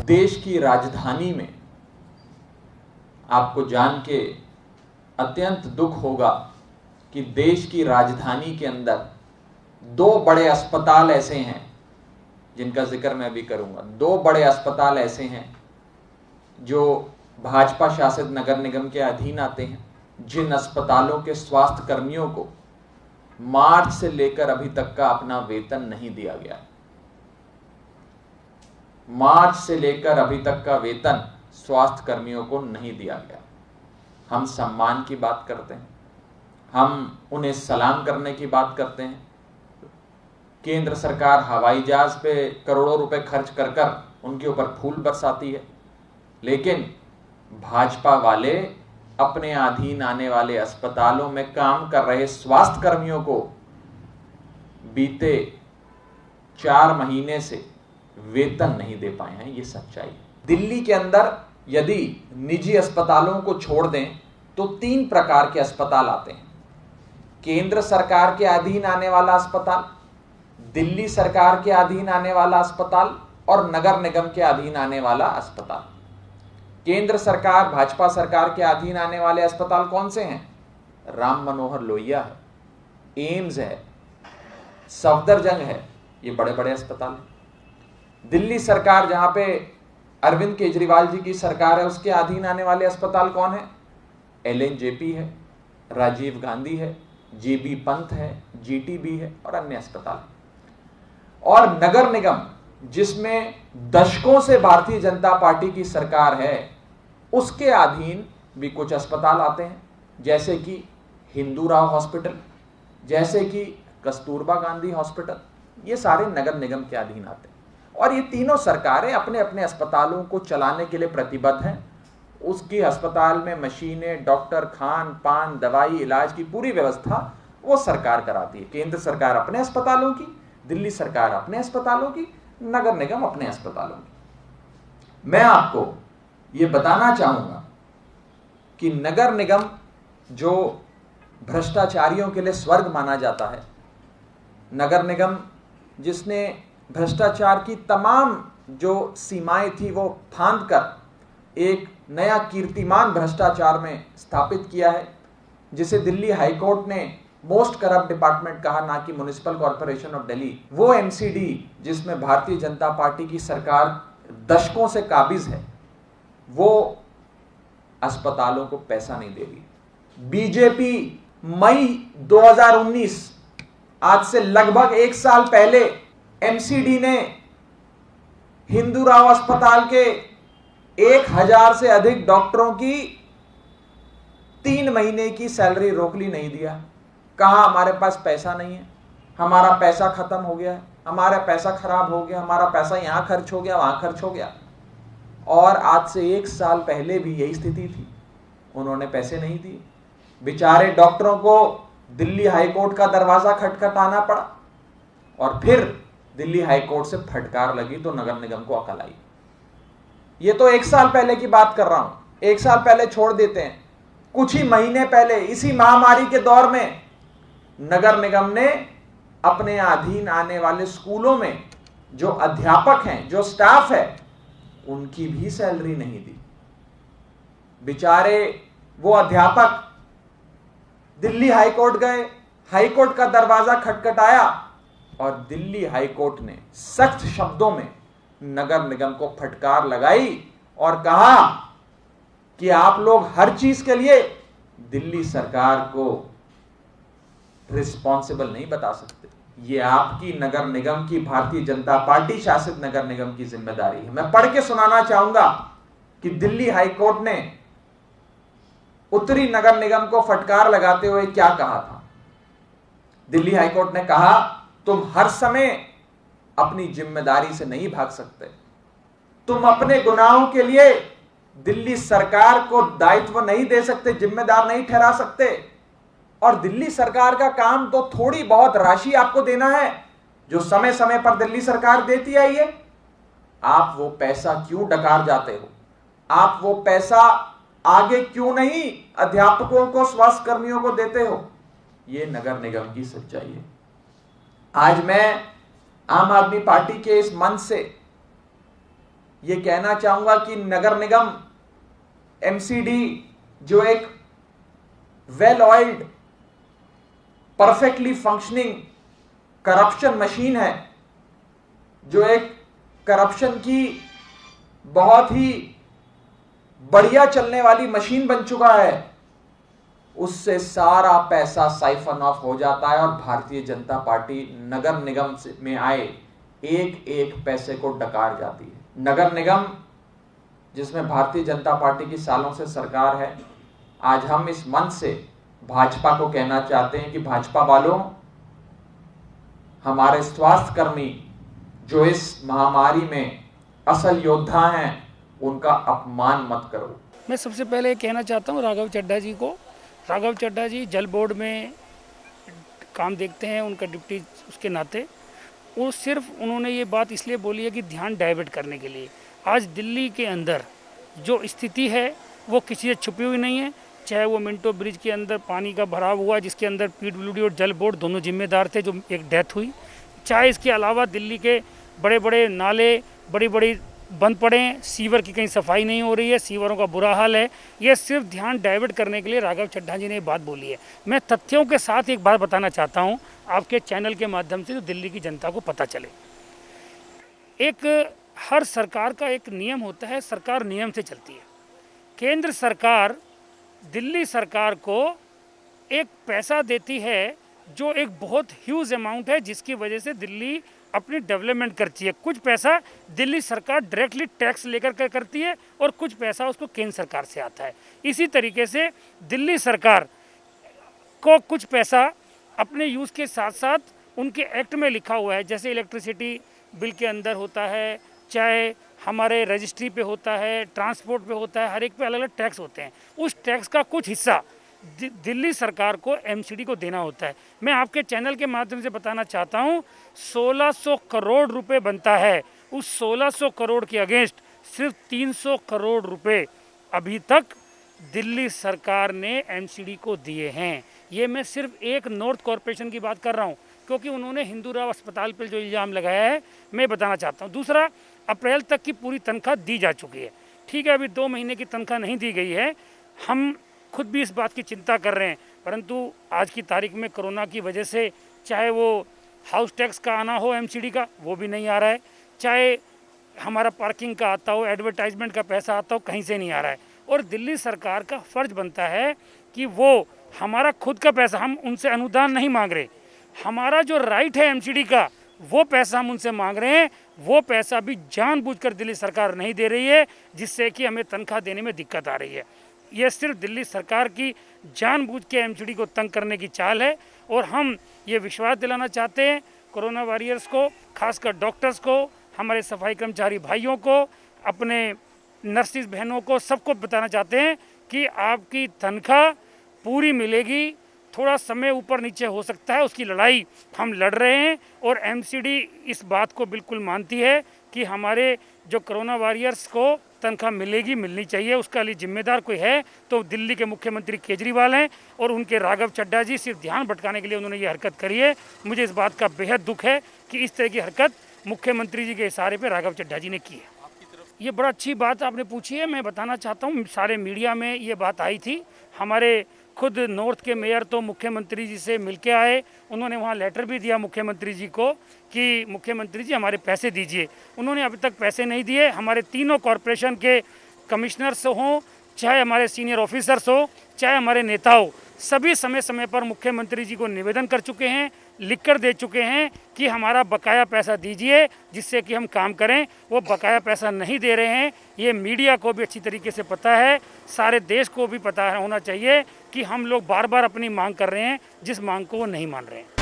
देश की राजधानी में आपको जान के अत्यंत दुख होगा कि देश की राजधानी के अंदर दो बड़े अस्पताल ऐसे हैं जिनका जिक्र मैं भी करूंगा। दो बड़े अस्पताल ऐसे हैं जो भाजपा शासित नगर निगम के अधीन आते हैं, जिन अस्पतालों के स्वास्थ्य कर्मियों को मार्च से लेकर अभी तक का अपना वेतन नहीं दिया गया। मार्च से लेकर अभी तक का वेतन स्वास्थ्य कर्मियों को नहीं दिया गया। हम सम्मान की बात करते हैं, हम उन्हें सलाम करने की बात करते हैं। केंद्र सरकार हवाई जहाज पे करोड़ों रुपए खर्च कर कर उनके ऊपर फूल बरसाती है, लेकिन भाजपा वाले अपने अधीन आने वाले अस्पतालों में काम कर रहे स्वास्थ्य कर्मियों को बीते 4 महीने से वेतन नहीं दे पाए हैं। ये सच्चाई है। दिल्ली के अंदर यदि निजी अस्पतालों को छोड़ दें तो 3 प्रकार के अस्पताल आते हैं। केंद्र सरकार के अधीन आने वाला अस्पताल, दिल्ली सरकार के अधीन आने वाला अस्पताल और नगर निगम के अधीन आने वाला अस्पताल। केंद्र सरकार भाजपा सरकार के अधीन आने वाले अस्पताल कौन से हैं? राम मनोहर लोहिया है, एम्स है, सफदरजंग है, ये बड़े बड़े अस्पताल हैं। दिल्ली सरकार जहां पे अरविंद केजरीवाल जी की सरकार है उसके अधीन आने वाले अस्पताल कौन है? LNJP है, राजीव गांधी है, JB पंत है, GTB है और अन्य अस्पताल। और नगर निगम जिसमें दशकों से भारतीय जनता पार्टी की सरकार है उसके अधीन भी कुछ अस्पताल आते हैं, जैसे कि हिंदूराव हॉस्पिटल, जैसे कि कस्तूरबा गांधी हॉस्पिटल। ये सारे नगर निगम के अधीन आते हैं और ये तीनों सरकारें अपने अपने अस्पतालों को चलाने के लिए प्रतिबद्ध हैं। उसकी अस्पताल में मशीनें, डॉक्टर, खान पान, दवाई, इलाज की पूरी व्यवस्था वो सरकार कराती है। केंद्र सरकार अपने अस्पतालों की, दिल्ली सरकार अपने अस्पतालों की, नगर निगम अपने अस्पतालों की। मैं आपको ये बताना चाहूंगा कि नगर निगम जो भ्रष्टाचारियों के लिए स्वर्ग माना जाता है, नगर निगम जिसने भ्रष्टाचार की तमाम जो सीमाएं थी वो फांद कर एक नया कीर्तिमान भ्रष्टाचार में स्थापित किया है, जिसे दिल्ली हाईकोर्ट ने मोस्ट करप्ट डिपार्टमेंट कहा, ना कि म्युनिसिपल कॉर्पोरेशन ऑफ दिल्ली। वो MCD जिसमें भारतीय जनता पार्टी की सरकार दशकों से काबिज है, वो अस्पतालों को पैसा नहीं दे रही। बीजेपी मई 2019, आज से लगभग 1 साल पहले, MCD ने हिंदूराव अस्पताल के 1000 से अधिक डॉक्टरों की 3 महीने की सैलरी रोक ली, नहीं दिया। कहा हमारे पास पैसा नहीं है, हमारा पैसा खत्म हो गया है, हमारा पैसा खराब हो गया, हमारा पैसा यहां खर्च हो गया, वहां खर्च हो गया। और आज से 1 साल पहले भी यही स्थिति थी, उन्होंने पैसे नहीं दिए। बेचारे डॉक्टरों को दिल्ली हाईकोर्ट का दरवाजा खटखटाना पड़ा और फिर दिल्ली हाईकोर्ट से फटकार लगी तो नगर निगम को अकल आई। ये तो 1 साल पहले की बात कर रहा हूं, 1 साल पहले छोड़ देते हैं, कुछ ही महीने पहले इसी महामारी के दौर में नगर निगम ने अपने अधीन आने वाले स्कूलों में जो अध्यापक हैं, जो स्टाफ है, उनकी भी सैलरी नहीं दी। बेचारे वो अध्यापक दिल्ली हाईकोर्ट गए, हाईकोर्ट का दरवाजा खटखटाया और दिल्ली हाईकोर्ट ने सख्त शब्दों में नगर निगम को फटकार लगाई और कहा कि आप लोग हर चीज के लिए दिल्ली सरकार को रिस्पॉन्सिबल नहीं बता सकते। ये आपकी नगर निगम की, भारतीय जनता पार्टी शासित नगर निगम की जिम्मेदारी है। मैं पढ़ के सुनाना चाहूंगा कि दिल्ली हाईकोर्ट ने उत्तरी नगर निगम को फटकार लगाते हुए क्या कहा था। दिल्ली हाईकोर्ट ने कहा, तुम हर समय अपनी जिम्मेदारी से नहीं भाग सकते, तुम अपने गुनाहों के लिए दिल्ली सरकार को दायित्व नहीं दे सकते, जिम्मेदार नहीं ठहरा सकते। और दिल्ली सरकार का काम तो थोड़ी बहुत राशि आपको देना है जो समय समय पर दिल्ली सरकार देती आई है। आप वो पैसा क्यों डकार जाते हो? आप वो पैसा आगे क्यों नहीं अध्यापकों को, स्वास्थ्य कर्मियों को देते हो? ये नगर निगम की सच्चाई है। आज मैं आम आदमी पार्टी के इस मंच से ये कहना चाहूंगा कि नगर निगम एमसीडी जो एक well oiled perfectly functioning corruption machine है, जो एक करप्शन की बहुत ही बढ़िया चलने वाली मशीन बन चुका है, उससे सारा पैसा साइफन ऑफ हो जाता है और भारतीय जनता पार्टी नगर निगम में आए एक एक पैसे को डकार जाती है। नगर निगम जिसमें भारतीय जनता पार्टी की सालों से सरकार है, आज हम इस मंच से भाजपा को कहना चाहते हैं कि भाजपा वालों, हमारे स्वास्थ्य कर्मी जो इस महामारी में असल योद्धा हैं, उनका अपमान मत करो। मैं सबसे पहले कहना चाहता हूं राघव चड्ढा जी को। राघव चड्ढा जी जल बोर्ड में काम देखते हैं, उनका डिप्टी उसके नाते, वो सिर्फ उन्होंने ये बात इसलिए बोली है कि ध्यान डाइवर्ट करने के लिए। आज दिल्ली के अंदर जो स्थिति है वो किसी से छुपी हुई नहीं है। चाहे वो मिंटो ब्रिज के अंदर पानी का भराव हुआ जिसके अंदर पीडब्ल्यूडी और जल बोर्ड दोनों जिम्मेदार थे, जो एक डेथ हुई, चाहे इसके अलावा दिल्ली के बड़े बड़े नाले बड़ी बड़ी बंद पड़े हैं, सीवर की कहीं सफाई नहीं हो रही है, सीवरों का बुरा हाल है। ये सिर्फ ध्यान डाइवर्ट करने के लिए राघव चड्ढा जी ने ये बात बोली है। मैं तथ्यों के साथ एक बात बताना चाहता हूँ आपके चैनल के माध्यम से, जो दिल्ली की जनता को पता चले। एक हर सरकार का एक नियम होता है, सरकार नियम से चलती है। केंद्र सरकार दिल्ली सरकार को एक पैसा देती है जो एक बहुत ह्यूज अमाउंट है, जिसकी वजह से दिल्ली अपनी डेवलपमेंट करती है। कुछ पैसा दिल्ली सरकार डायरेक्टली टैक्स लेकर के करती है और कुछ पैसा उसको केंद्र सरकार से आता है। इसी तरीके से दिल्ली सरकार को कुछ पैसा अपने यूज़ के साथ साथ उनके एक्ट में लिखा हुआ है, जैसे इलेक्ट्रिसिटी बिल के अंदर होता है, चाहे हमारे रजिस्ट्री पे होता है, ट्रांसपोर्ट पे होता है, हर एक पे अलग अलग टैक्स होते हैं। उस टैक्स का कुछ हिस्सा दिल्ली सरकार को एमसीडी को देना होता है। मैं आपके चैनल के माध्यम से बताना चाहता हूँ 1600 करोड़ रुपए बनता है। उस 1600 करोड़ के अगेंस्ट सिर्फ 300 करोड़ रुपए अभी तक दिल्ली सरकार ने एमसीडी को दिए हैं। ये मैं सिर्फ एक नॉर्थ कॉरपोरेशन की बात कर रहा हूँ, क्योंकि उन्होंने हिंदूराव अस्पताल पर जो इल्ज़ाम लगाया है मैं बताना चाहता हूँ। दूसरा, अप्रैल तक की पूरी तनख्वाह दी जा चुकी है, ठीक है, अभी 2 महीने की तनख्वाह नहीं दी गई है। हम खुद भी इस बात की चिंता कर रहे हैं, परंतु आज की तारीख में कोरोना की वजह से चाहे वो हाउस टैक्स का आना हो एमसीडी का, वो भी नहीं आ रहा है, चाहे हमारा पार्किंग का आता हो, एडवर्टाइजमेंट का पैसा आता हो, कहीं से नहीं आ रहा है। और दिल्ली सरकार का फ़र्ज बनता है कि वो हमारा खुद का पैसा, हम उनसे अनुदान नहीं मांग रहे, हमारा जो राइट है एमसीडी का वो पैसा हम उनसे मांग रहे हैं, वो पैसा भी जानबूझकर दिल्ली सरकार नहीं दे रही है, जिससे कि हमें तनख्वाह देने में दिक्कत आ रही है। ये सिर्फ दिल्ली सरकार की जानबूझ के एमसीडी को तंग करने की चाल है। और हम ये विश्वास दिलाना चाहते हैं कोरोना वॉरियर्स को, खासकर डॉक्टर्स को, हमारे सफाई कर्मचारी भाइयों को, अपने नर्सिस बहनों को, सबको बताना चाहते हैं कि आपकी तनख्वाह पूरी मिलेगी। थोड़ा समय ऊपर नीचे हो सकता है, उसकी लड़ाई हम लड़ रहे हैं। और एमसीडी इस बात को बिल्कुल मानती है कि हमारे जो कोरोना वॉरियर्स को तनख्वाह मिलेगी, मिलनी चाहिए। उसका लिए जिम्मेदार कोई है तो दिल्ली के मुख्यमंत्री केजरीवाल हैं, और उनके राघव चड्ढा जी सिर्फ ध्यान भटकाने के लिए उन्होंने ये हरकत करी है। मुझे इस बात का बेहद दुख है कि इस तरह की हरकत मुख्यमंत्री जी के इशारे पर राघव चड्ढा जी ने की है। ये बड़ा अच्छी बात आपने पूछी है। मैं बताना चाहता हूँ, सारे मीडिया में ये बात आई थी। हमारे खुद नॉर्थ के मेयर तो मुख्यमंत्री जी से मिल के आए, उन्होंने वहाँ लेटर भी दिया मुख्यमंत्री जी को कि मुख्यमंत्री जी हमारे पैसे दीजिए। उन्होंने अभी तक पैसे नहीं दिए। हमारे तीनों कॉरपोरेशन के कमिश्नर्स हों, चाहे हमारे सीनियर ऑफिसर्स हो, चाहे हमारे नेता हो, सभी समय समय पर मुख्यमंत्री जी को निवेदन कर चुके हैं, लिख कर दे चुके हैं कि हमारा बकाया पैसा दीजिए जिससे कि हम काम करें। वो बकाया पैसा नहीं दे रहे हैं। ये मीडिया को भी अच्छी तरीके से पता है, सारे देश को भी पता होना चाहिए कि हम लोग बार बार अपनी मांग कर रहे हैं, जिस मांग को वो नहीं मान रहे हैं।